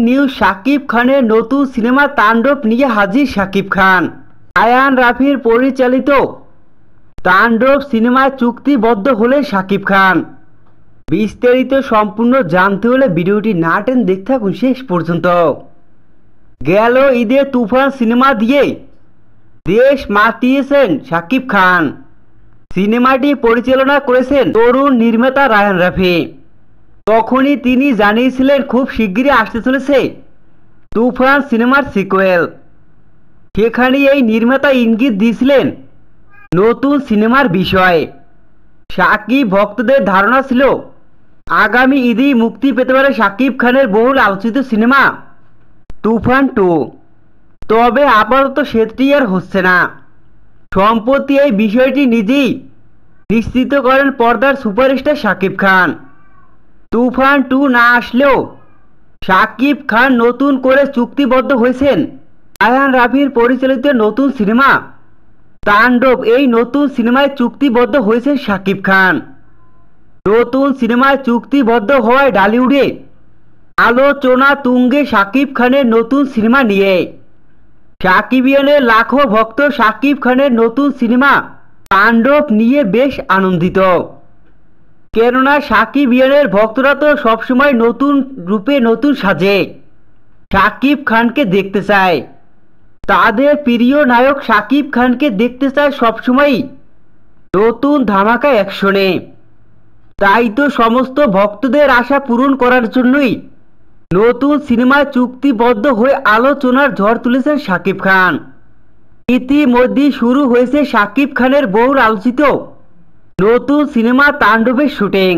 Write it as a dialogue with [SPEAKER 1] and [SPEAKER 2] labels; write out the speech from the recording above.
[SPEAKER 1] News Shakib খানের নতুন cinema তাণ্ডব নিয়ে হাজির শাকিব খান। আয়ান রাফির পরিচালিত তাণ্ডব সিনেমায় চুক্তিবদ্ধ হলেন শাকিব খান। বিস্তারিত সম্পূর্ণ জানতে হলে ভিডিওটি না টেনে দেখতে থাকুন শেষ পর্যন্ত। গেল ঈদে তুফান সিনেমা দিয়ে দেশ মাতিয়েছেন শাকিব খান। সিনেমাটি পরিচালনা করেছেন তরুণ নির্মাতা আয়ান রাফি। তখনই তিনি জানিয়েছিলেন খুব শিগগিরই আসতে চলেছে তুফান সিনেমার সিকুয়েল। সেখানে এই নির্মাতা ইঙ্গিত দিয়েছিলেন নতুন সিনেমার বিষয়ে। শাকিব ভক্তদের ধারণা ছিল আগামী ঈদেই মুক্তি পেতে পারে শাকিব খানের বহুল আলোচিত সিনেমা তুফান 2। তবে আপাতত সেটি আর হচ্ছে না। সম্প্রতি এই বিষয়টি নিজেই নিশ্চিত করেন পর্দার সুপারস্টার শাকিব খান। তুফান 2 না আসলেও শাকিব খান নতুন করে চুক্তিবদ্ধ হয়েছেন আয়ান রাফির পরিচালিত নতুন সিনেমা তাণ্ডব। এই নতুন সিনেমায় চুক্তিবদ্ধ হয়েছেন শাকিব খান। নতুন সিনেমায় চুক্তিবদ্ধ হওয়ায় ঢালিউডে আলোচনা তুঙ্গে শাকিব খানের নতুন সিনেমা নিয়ে। শাকিবিয়ানের লাখো ভক্ত শাকিব খানের নতুন সিনেমা তাণ্ডব নিয়ে বেশ আনন্দিত। কেননা শাকিবিয়ানের ভক্তরা তো সবসময় নতুন রূপে নতুন সাজে শাকিব খানকে দেখতে চায়। তাদের প্রিয় নায়ক শাকিব খানকে দেখতে চায় সবসময় নতুন ধামাকা অ্যাকশনে। তাই তো সমস্ত ভক্তদের আশা পূরণ করার জন্যই নতুন সিনেমায় চুক্তিবদ্ধ হয়ে আলোচনার ঝড় তুলেছেন শাকিব খান। ইতিমধ্যেই শুরু হয়েছে শাকিব খানের বহুল আলোচিত নতুন সিনেমা তাণ্ডবের শুটিং।